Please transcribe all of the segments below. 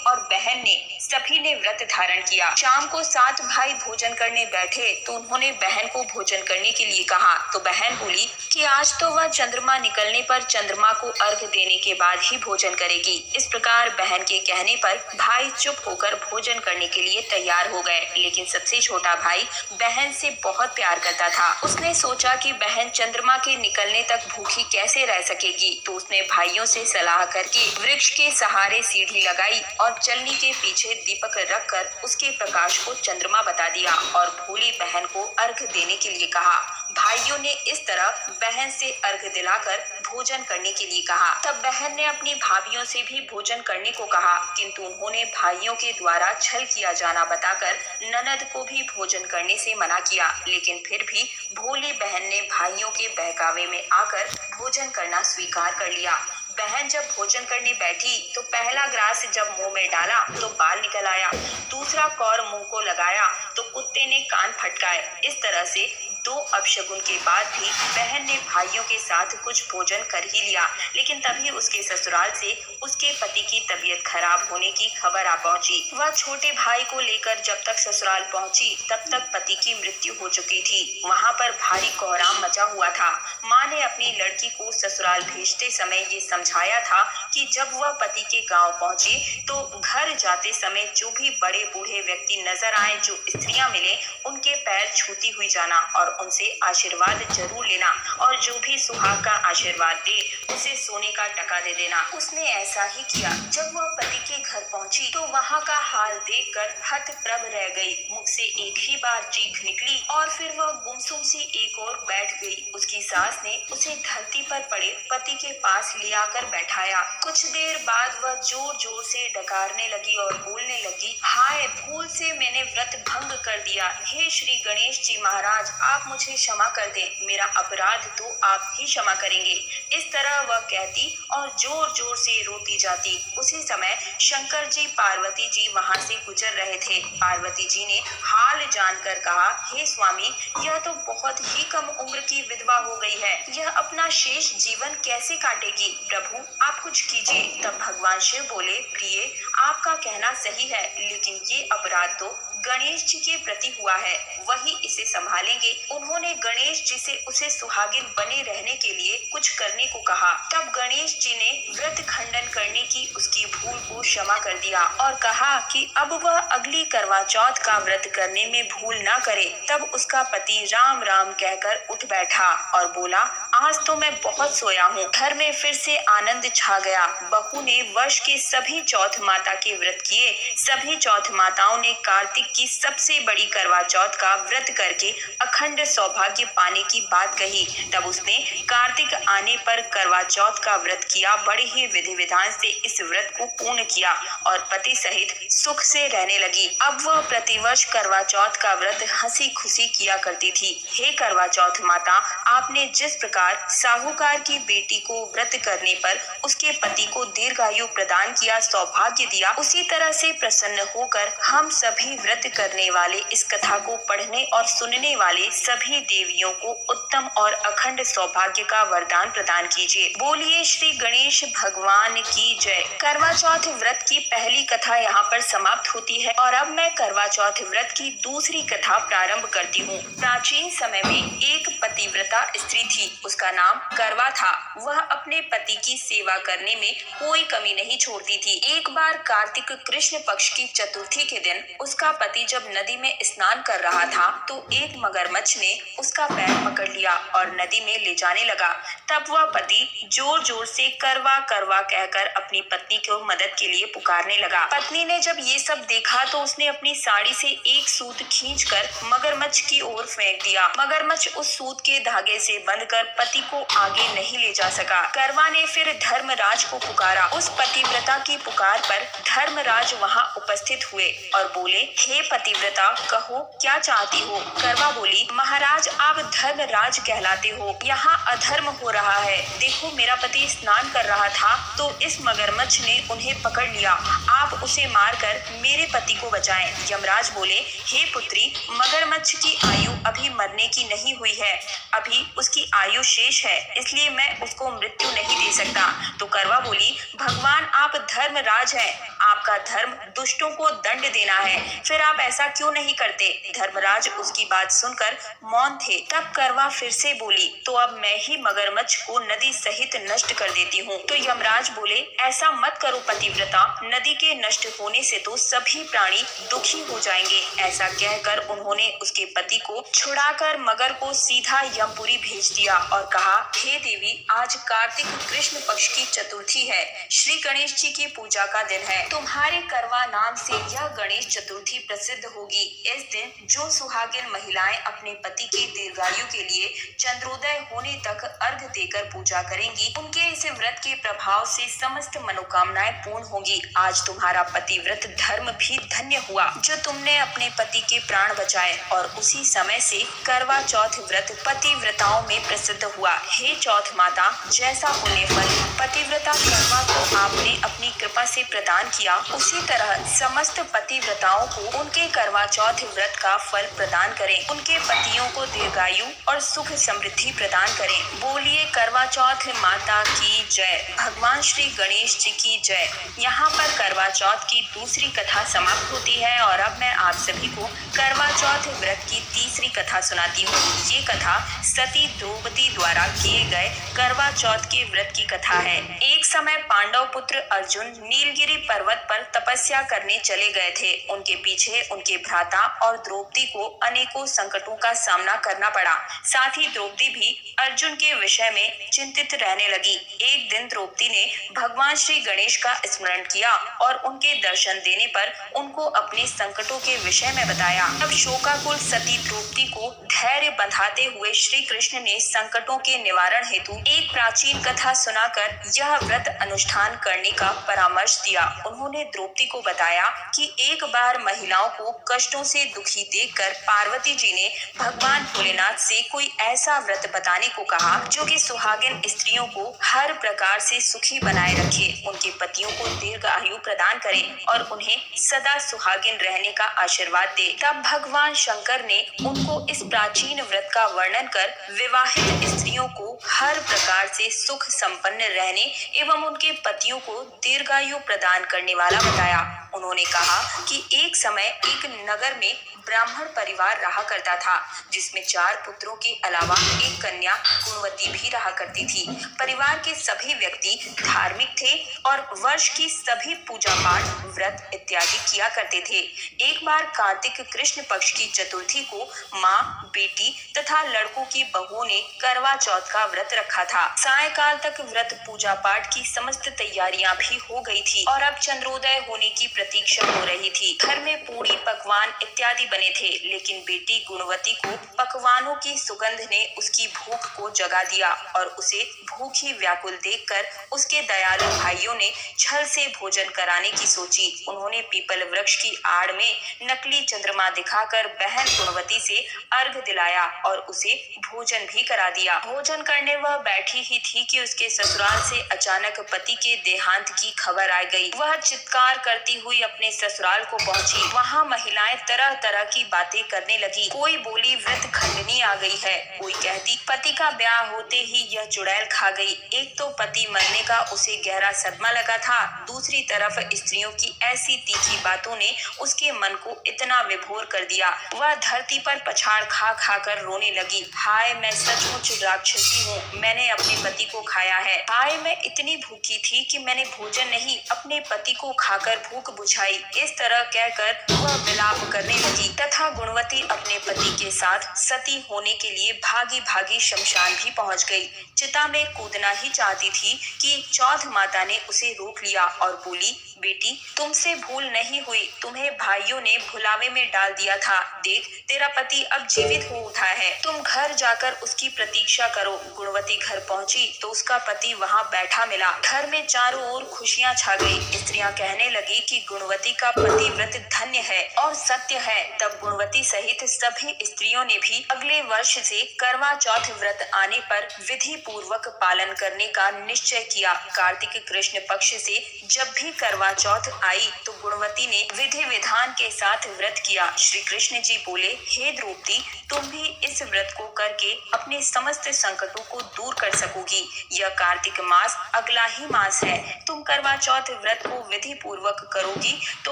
और बहन ने सभी ने व्रत धारण किया। शाम को 7 भाई भोजन करने बैठे तो उन्होंने बहन को भोजन करने के लिए कहा तो बहन बोली कि आज तो वह चंद्रमा निकलने पर चंद्रमा को अर्घ देने के बाद ही भोजन करेगी। इस प्रकार बहन के कहने पर भाई चुप होकर भोजन करने के लिए तैयार हो गए। लेकिन सबसे छोटा भाई बहन से बहुत प्यार करता था। उसने सोचा कि बहन चंद्रमा के निकलने तक भूखी कैसे रह सकेगी, तो उसने भाइयों से सलाह करके वृक्ष के सहारे सीढ़ी लगाई और चलनी के पीछे दीपक रखकर उसके प्रकाश को चंद्रमा बता दिया और भोली बहन को अर्घ देने के लिए कहा। भाइयों ने इस तरह बहन से अर्घ दिलाकर भोजन करने के लिए कहा। तब बहन ने अपनी भाभियों से भी भोजन करने को कहा, किंतु उन्होंने भाइयों के द्वारा छल किया जाना बताकर ननद को भी भोजन करने से मना किया। लेकिन फिर भी भोली बहन ने भाइयों के बहकावे में आकर भोजन करना स्वीकार कर लिया। बहन जब भोजन करने बैठी तो पहला ग्रास जब मुंह में डाला तो बाल निकल आया, दूसरा कौर मुंह को लगाया तो कुत्ते ने कान फटकाए। इस तरह से 2 अपशगुन के बाद भी बहन ने भाइयों के साथ कुछ भोजन कर ही लिया। लेकिन तभी उसके ससुराल से उसके पति की तबीयत खराब होने की खबर आ पहुंची। वह छोटे भाई को लेकर जब तक ससुराल पहुंची तब तक पति की मृत्यु हो चुकी थी। वहां पर भारी कोहराम मचा हुआ था। माँ ने अपनी लड़की को ससुराल भेजते समय ये समझाया था कि जब वह पति के गांव पहुंचे तो घर जाते समय जो भी बड़े बूढ़े व्यक्ति नजर आए, जो स्त्रियां मिले, उनके पैर छूती हुई जाना और उनसे आशीर्वाद जरूर लेना और जो भी सुहाग का आशीर्वाद दे उसे सोने का टका दे देना। उसने ऐसा ही किया। जब वह पति के घर पहुंची तो वहां का हाल देखकर हतप्रभ रह गई। मुख से एक ही बार चीख निकली और फिर वह गुमसुम सी एक और बैठ गई। उसकी सास ने उसे धरती पर पड़े पति के पास ले आकर बैठाया। कुछ देर बाद वह जोर जोर से डकारने लगी और बोलने लगी, हाय, भूल से मैंने व्रत भंग कर दिया। हे श्री गणेश जी महाराज, आप मुझे क्षमा कर दें, मेरा अपराध तो आप ही क्षमा करेंगे। इस तरह वह कहती और जोर जोर से रोती जाती। उसी समय शंकर जी पार्वती जी वहां से गुजर रहे थे। पार्वती जी ने हाल जानकर कहा, हे स्वामी, यह तो बहुत ही कम उम्र की विधवा हो गई है, यह अपना शेष जीवन कैसे काटेगी? प्रभु, आप कुछ कीजिए। तब भगवान शिव बोले, प्रिय, आपका कहना सही है, लेकिन ये अपराध तो गणेश जी के प्रति हुआ है, वही इसे संभालेंगे। उन्होंने गणेश जी से उसे सुहागिन बने रहने के लिए कुछ करने को कहा। तब गणेश जी ने व्रत खंडन करने की उसकी भूल को क्षमा कर दिया और कहा कि अब वह अगली करवा चौथ का व्रत करने में भूल ना करे। तब उसका पति राम राम कहकर उठ बैठा और बोला, आज तो मैं बहुत सोया हूँ। घर में फिर से आनंद छा गया। बहू ने वर्ष के सभी चौथ माता के व्रत किए। सभी चौथ माताओं ने कार्तिक की सबसे बड़ी करवा चौथ का व्रत करके अखंड सौभाग्य पाने की बात कही। तब उसने कार्तिक आने पर करवा चौथ का व्रत किया। बड़े ही विधि विधान से इस व्रत को पूर्ण किया और पति सहित सुख से रहने लगी। अब वह प्रतिवर्ष करवा चौथ का व्रत हंसी खुशी किया करती थी। हे करवा चौथ माता, आपने जिस प्रकार साहूकार की बेटी को व्रत करने पर उसके पति को दीर्घायु प्रदान किया, सौभाग्य दिया, उसी तरह से प्रसन्न होकर हम सभी व्रत करने वाले, इस कथा को पढ़ने और सुनने वाले सभी देवियों को उत्तम और अखंड सौभाग्य का वरदान प्रदान कीजिए। बोलिए श्री गणेश भगवान की जय। करवा चौथ व्रत की पहली कथा यहाँ पर समाप्त होती है और अब मैं करवा चौथ व्रत की दूसरी कथा प्रारंभ करती हूँ। प्राचीन समय में एक पतिव्रता स्त्री थी, उसका नाम करवा था। वह अपने पति की सेवा करने में कोई कमी नहीं छोड़ती थी। एक बार कार्तिक कृष्ण पक्ष की चतुर्थी के दिन उसका पति जब नदी में स्नान कर रहा था तो एक मगरमच्छ ने उसका पैर पकड़ लिया और नदी में ले जाने लगा। तब वह पति जोर जोर से करवा करवा कहकर अपनी पत्नी को मदद के लिए पुकारने लगा। पत्नी ने जब ये सब देखा तो उसने अपनी साड़ी से एक सूत खींचकर मगरमच्छ की ओर फेंक दिया। मगरमच्छ उस सूत के धागे से बंधकर पति को आगे नहीं ले जा सका। करवा ने फिर धर्मराज को पुकारा। उस पतिव्रता की पुकार पर धर्मराज वहां उपस्थित हुए और बोले, हे पतिव्रता, कहो क्या चाहती हो? करवा बोली, महाराज, आप धर्मराज कहलाते हो, यहाँ अधर्म हो रहा है। देखो, मेरा पति स्नान कर रहा था तो इस मगरमच्छ ने उन्हें पकड़ लिया। आप उसे मारकर मेरे पति को बचाएं। यमराज बोले, हे पुत्री, मगरमच्छ की आयु अभी मरने की नहीं हुई है, अभी उसकी आयु शेष है, इसलिए मैं उसको मृत्यु नहीं दे सकता। तो करवा बोली, भगवान, आप धर्मराज हैं, आपका धर्म दुष्टों को दंड देना है, फिर आप ऐसा क्यों नहीं करते? धर्मराज उसकी बात सुनकर मौन थे। तब करवा फिर से बोली, तो अब मैं ही मगरमच्छ को नदी सहित नष्ट कर देती हूँ। तो यमराज बोले, ऐसा मत करो पतिव्रता, नदी के नष्ट होने से तो सभी प्राणी दुखी हो जाएंगे। ऐसा कहकर उन्होंने उसके पति को छुड़ाकर मगर को सीधा यमपुरी भेज दिया और कहा, हे देवी, आज कार्तिक कृष्ण पक्ष की चतुर्थी है, श्री गणेश जी की पूजा का दिन है। तुम्हारे करवा नाम से यह गणेश चतुर्थी प्रसिद्ध होगी। इस दिन जो सुहागिन महिलाएं अपने पति की दीर्घायु के लिए चंद्रोदय होने तक अर्घ देकर पूजा करेंगी, उनके इस व्रत के प्रभाव से समस्त मनोकामनाएं पूर्ण होगी। आज तुम्हारा पतिव्रत धर्म भी धन्य हुआ जो तुमने अपने पति के प्राण बचाए। और उसी समय से करवा चौथ व्रत पतिव्रताओं में प्रसिद्ध हुआ। हे चौथ माता, जैसा पुण्य फल पतिव्रता करवा को आपने अपनी कृपा से प्रदान किया, उसी तरह समस्त पतिव्रताओं को उनके करवा चौथ व्रत का फल प्रदान करें। उनके पतियों को दीर्घायु और सुख समृद्धि प्रदान करें। बोलिए करवा चौथ माता की जय, भगवान श्री गणेश जी की जय। यहाँ पर करवा चौथ की दूसरी कथा समाप्त होती है और अब मैं आप सभी को करवा चौथ व्रत की तीसरी कथा सुनाती हूँ। ये कथा सती द्रौपदी द्वारा किए गए करवा चौथ के व्रत की कथा है। एक समय पांडव पुत्र अर्जुन नीलगिरी पर्वत पर तपस्या करने चले गए थे। उनके पीछे उनके भ्राता और द्रौपदी को अनेकों संकटों का सामना करना पड़ा। साथ ही द्रौपदी भी अर्जुन के विषय में चिंतित रहने लगी। एक दिन द्रौपदी ने भगवान श्री गणेश का स्मरण किया और उनके दर्शन देने पर उनको अपने संकटों के विषय में बताया। तब शोकाकुल सती द्रौपदी को धैर्य बंधाते हुए श्री कृष्ण ने संकटों के निवारण हेतु एक प्राचीन कथा सुनाकर यह व्रत अनुष्ठान करने का परामर्श दिया। उन्होंने द्रौपदी को बताया कि एक बार महिलाओं को कष्टों से दुखी देखकर पार्वती जी ने भगवान भोलेनाथ से कोई ऐसा व्रत बताने को कहा जो कि सुहागिन स्त्रियों को हर प्रकार से सुखी बनाए रखे, उनके पतियों को दीर्घ आयु प्रदान करे और उन्हें सदा सुहागिन रहने का आशीर्वाद दे। तब भगवान शंकर ने उनको इस प्राचीन व्रत का वर्णन कर विवाहित स्त्रियों को हर प्रकार से सुख संपन्न रहने एवं उनके पतियों को दीर्घायु प्रदान करने वाला बताया। उन्होंने कहा कि एक समय एक नगर में ब्राह्मण परिवार रहा करता था, जिसमें 4 पुत्रों के अलावा एक कन्या गुणवती भी रहा करती थी। परिवार के सभी व्यक्ति धार्मिक थे और वर्ष की सभी पूजा पाठ, व्रत इत्यादि किया करते थे। एक बार कार्तिक कृष्ण पक्ष की चतुर्थी को माँ, बेटी तथा लड़कों की बहुओं ने करवा चौथ का व्रत रखा था। सायंकाल तक व्रत पूजा पाठ की समस्त तैयारियां भी हो गई थी और अब चंद्रोदय होने की प्रतीक्षा हो रही थी। घर में पूरी, पकवान इत्यादि बने थे, लेकिन बेटी गुणवती को पकवानों की सुगंध ने उसकी भूख को जगा दिया और उसे भूखी व्याकुल देखकर उसके दयालु भाइयों ने छल से भोजन कराने की सोची। उन्होंने पीपल वृक्ष की आड़ में नकली चंद्रमा दिखाकर बहन गुणवती से अर्घ दिलाया और उसे भोजन भी करा दिया। भोजन करने वह बैठी ही थी कि उसके ससुराल से अचानक पति के देहांत की खबर आ गई। वह चित्कार करती हुई अपने ससुराल को पहुंची। वहां महिलाएं तरह तरह की बातें करने लगी। कोई बोली व्रत खंडनी आ गई है, कोई कहती पति का ब्याह होते ही यह चुड़ैल खा गई। एक तो पति मरने का उसे गहरा सदमा लगा था, दूसरी तरफ स्त्रियों की ऐसी तीखी बातों ने उसके मन को इतना विभोर कर दिया। वह धरती पर पछाड़ खा खा कर रोने लगी। हाय, मैं सचमुच राक्षसी हूँ, मैंने अपने पति को खाया है। हाय, मैं इतनी भूखी थी कि मैंने भोजन नहीं, अपने पति को खाकर भूख बुझाई। इस तरह कहकर वह विलाप करने लगी तथा गुणवती अपने पति के साथ सती होने के लिए भागी भागी शमशान भी पहुंच गई। चिता में कूदना ही चाहती थी कि चौथ माता ने उसे रोक लिया और बोली, बेटी, तुमसे भूल नहीं हुई, तुम्हें भाइयों ने भुलावे में डाल दिया था। देख, तेरा पति अब जीवित हो उठा है, तुम घर जाकर उसकी प्रतीक्षा करो। गुणवती घर पहुंची तो उसका पति वहां बैठा मिला। घर में चारों ओर खुशियां छा गई। स्त्रियां कहने लगी कि गुणवती का पति व्रत धन्य है और सत्य है। तब गुणवती सहित सभी स्त्रियों ने भी अगले वर्ष से करवा चौथ व्रत आने पर विधि पूर्वक पालन करने का निश्चय किया। कार्तिक कृष्ण पक्ष से जब भी करवा चौथ आई तो गुणवती ने विधि विधान के साथ व्रत किया। श्री कृष्ण जी बोले, हे द्रौपदी, तुम भी इस व्रत को करके अपने अपने समस्त संकटों को दूर कर सकोगी। यह कार्तिक मास अगला ही मास है। तुम करवा चौथ व्रत को विधि पूर्वक करोगी तो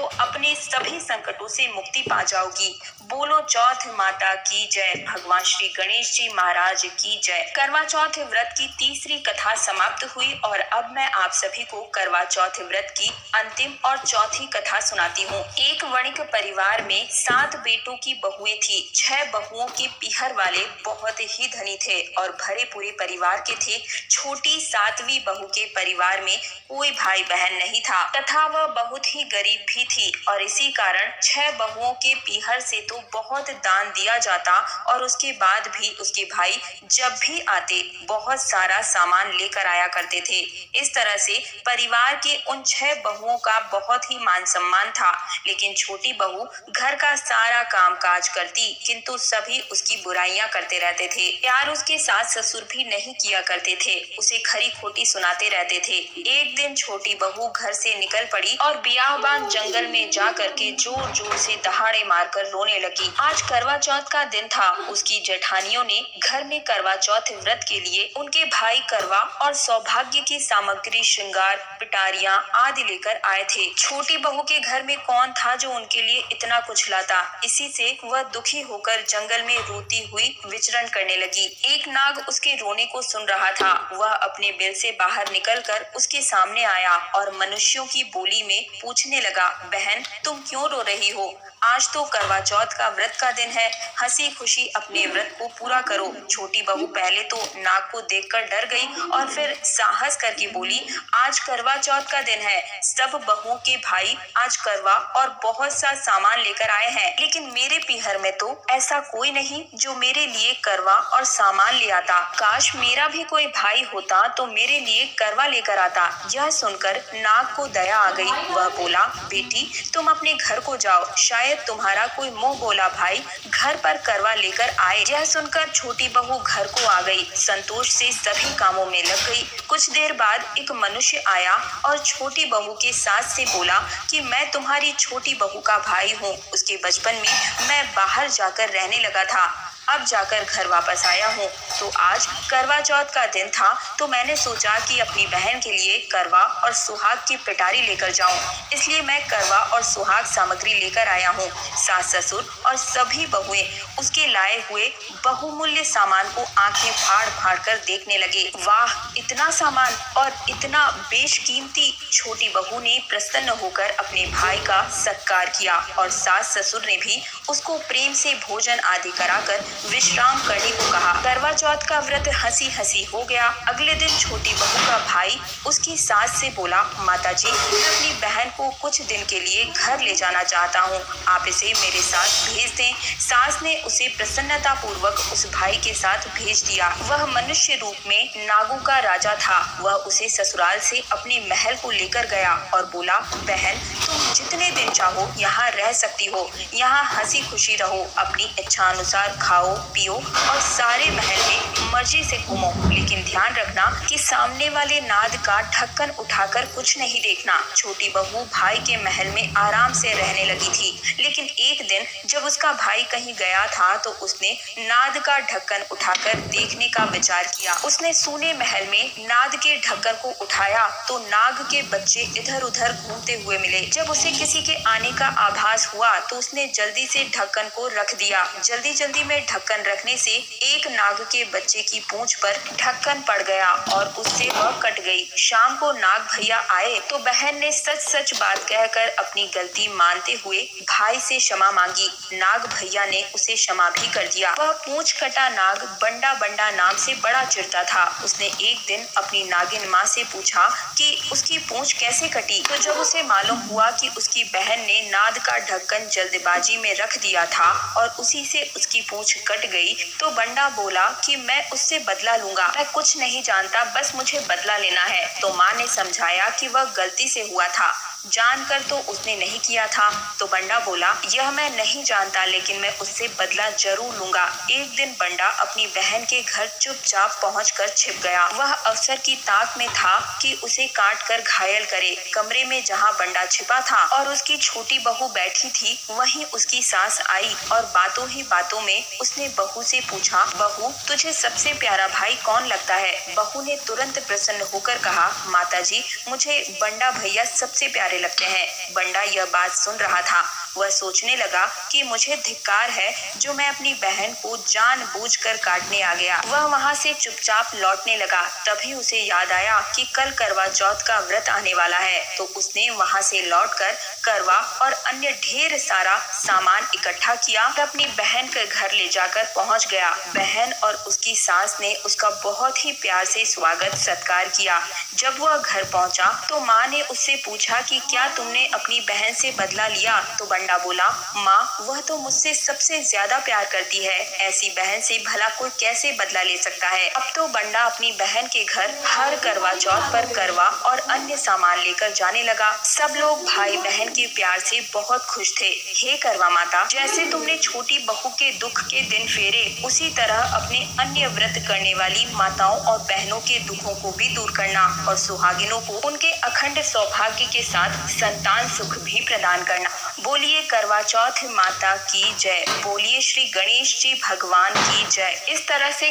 अपने सभी संकटों से मुक्ति पा जाओगी। बोलो चौथ माता की जय। भगवान श्री गणेश जी महाराज की जय। करवा चौथ व्रत की तीसरी कथा समाप्त हुई और अब मैं आप सभी को करवा चौथ व्रत की अंतिम और चौथी कथा सुनाती हूँ। एक वणिक परिवार में 7 बेटों की बहुएं थी। 6 बहुओं के पीहर वाले बहुत ही धनी थे और भरे पूरे परिवार के थे। छोटी 7वीं बहू के परिवार में कोई भाई बहन नहीं था तथा वह बहुत ही गरीब भी थी और इसी कारण 6 बहुओं के पीहर से तो बहुत दान दिया जाता और उसके बाद भी उसके भाई जब भी आते बहुत सारा सामान लेकर आया करते थे। इस तरह से परिवार के उन 6 बहुओं का बहुत ही मान सम्मान था। लेकिन छोटी बहू घर का सारा काम काज करती किंतु सभी उसकी बुराइयां करते रहते थे। प्यार उसके सास ससुर भी नहीं किया करते थे, उसे खरी खोटी सुनाते रहते थे। एक दिन छोटी बहू घर से निकल पड़ी और बियाहबान जंगल में जा करके जोर जोर से दहाड़े मारकर रोने लगी। आज करवा चौथ का दिन था। उसकी जेठानियों ने घर में करवा चौथ व्रत के लिए उनके भाई करवा और सौभाग्य की सामग्री, श्रृंगार, पिटारियां आदि लेकर आए थे। छोटी बहू के घर में कौन था जो उनके लिए इतना कुछ लाता। इसी से वह दुखी होकर जंगल में रोती हुई विचरण करने लगी। एक नाग उसके रोने को सुन रहा था। वह अपने बिल से बाहर निकलकर उसके सामने आया और मनुष्यों की बोली में पूछने लगा, बहन तुम क्यों रो रही हो? आज तो करवा चौथ का व्रत का दिन है, हंसी खुशी अपने व्रत को पूरा करो। छोटी बहू पहले तो नाग को देखकर डर गई और फिर साहस करके बोली, आज करवा चौथ का दिन है, सब बहुओं के भाई आज करवा और बहुत सा सामान लेकर आए हैं, लेकिन मेरे पीहर में तो ऐसा कोई नहीं जो मेरे लिए करवा और सामान ले आता। काश मेरा भी कोई भाई होता तो मेरे लिए करवा लेकर आता। यह सुनकर नाग को दया आ गई। वह बोला, बेटी तुम अपने घर को जाओ, शायद तुम्हारा कोई मुंह बोला भाई घर पर करवा लेकर आए। यह सुनकर छोटी बहू घर को आ गई। संतोष से सभी कामों में लग गई। कुछ देर बाद एक मनुष्य आया और छोटी बहू के सास से बोला कि मैं तुम्हारी छोटी बहू का भाई हूँ। उसके बचपन में मैं बाहर जाकर रहने लगा था, अब जाकर घर वापस आया हूँ। तो आज करवा चौथ का दिन था तो मैंने सोचा कि अपनी बहन के लिए करवा और सुहाग की पिटारी लेकर जाऊं, इसलिए मैं करवा और सुहाग सामग्री लेकर आया हूँ। सास ससुर और सभी बहुएं उसके लाए हुए बहुमूल्य सामान को आंखें फाड़ फाड़ कर देखने लगे। वाह, इतना सामान और इतना बेशकीमती! छोटी बहू ने प्रसन्न होकर अपने भाई का सत्कार किया और सास ससुर ने भी उसको प्रेम से भोजन आदि कराकर विश्राम करने को कहा। करवा चौथ का व्रत हंसी हंसी हो गया। अगले दिन छोटी बहू का भाई उसकी सास से बोला, माताजी मैं अपनी बहन को कुछ दिन के लिए घर ले जाना चाहता हूँ, आप इसे मेरे साथ भेज दें। सास ने उसे प्रसन्नता पूर्वक उस भाई के साथ भेज दिया। वह मनुष्य रूप में नागों का राजा था। वह उसे ससुराल से अपने महल को लेकर गया और बोला, बहन तुम जितने दिन चाहो यहाँ रह सकती हो, यहाँ हंसी खुशी रहो, अपनी इच्छा अनुसार खाओ पियो और सारे महल में मर्जी से घूमो, लेकिन ध्यान रखना कि सामने वाले नाद का ढक्कन उठाकर कुछ नहीं देखना। छोटी बहू भाई के महल में आराम से रहने लगी थी, लेकिन एक दिन जब उसका भाई कहीं गया था तो उसने नाद का ढक्कन उठाकर देखने का विचार किया। उसने सूने महल में नाद के ढक्कन को उठाया तो नाग के बच्चे इधर उधर घूमते हुए मिले। जब उसे किसी के आने का आभास हुआ तो उसने जल्दी से ढक्कन को रख दिया। जल्दी जल्दी में ढक्कन रखने से एक नाग के बच्चे की पूंछ पर ढक्कन पड़ गया और उससे वह कट गई। शाम को नाग भैया आए तो बहन ने सच सच बात कहकर अपनी गलती मानते हुए भाई से क्षमा मांगी। नाग भैया ने उसे क्षमा भी कर दिया। वह पूंछ कटा नाग बंडा बंडा नाम से बड़ा चिढ़ता था। उसने एक दिन अपनी नागिन माँ से पूछा कि उसकी पूंछ कैसे कटी, तो जब उसे मालूम हुआ कि उसकी बहन ने नाद का ढक्कन जल्दबाजी में रख दिया था और उसी से उसकी पूंछ कट गई, तो बंडा बोला कि मैं उससे बदला लूंगा, मैं कुछ नहीं जानता, बस मुझे बदला लेना है। तो माँ ने समझाया कि वह गलती से हुआ था, जानकर तो उसने नहीं किया था। तो बंडा बोला, यह मैं नहीं जानता, लेकिन मैं उससे बदला जरूर लूंगा। एक दिन बंडा अपनी बहन के घर चुपचाप पहुंचकर छिप गया। वह अवसर की ताक में था कि उसे काट कर घायल करे। कमरे में जहां बंडा छिपा था और उसकी छोटी बहू बैठी थी, वहीं उसकी सास आई और बातों ही बातों में उसने बहू से पूछा, बहू, तुझे सबसे प्यारा भाई कौन लगता है? बहू ने तुरंत प्रसन्न होकर कहा, माताजी, मुझे बंडा भैया सबसे प्यारे लगते हैं। बंडा यह बात सुन रहा था। वह सोचने लगा कि मुझे धिक्कार है जो मैं अपनी बहन को जानबूझकर काटने आ गया। वह वहां से चुपचाप लौटने लगा। तभी उसे याद आया कि कल करवा चौथ का व्रत आने वाला है। तो उसने वहां से लौटकर करवा और अन्य ढेर सारा सामान इकट्ठा किया और अपनी बहन के घर ले जाकर पहुंच गया। बहन और उसकी सास ने उसका बहुत ही प्यार से स्वागत सत्कार किया। जब वह घर पहुंचा तो माँ ने उससे पूछा कि क्या तुमने अपनी बहन से बदला लिया? तो बंडा बोला, माँ, वह तो मुझसे सबसे ज्यादा प्यार करती है। ऐसी बहन से भला कोई कैसे बदला ले सकता है? अब तो बंडा अपनी बहन के घर हर करवा चौथ पर करवा और अन्य सामान लेकर जाने लगा। सब लोग भाई बहन के प्यार से बहुत खुश थे। हे करवा माता, जैसे तुमने छोटी बहू के दुख के दिन फेरे, उसी तरह अपने अन्य व्रत करने वाली माताओं और बहनों के दुखों को भी दूर करना और सुहागिनों को उनके अखंड सौभाग्य के साथ संतान सुख भी प्रदान करना। बोलिए करवा चौथ माता की जय। बोलिए श्री गणेश जी भगवान की जय। इस तरह से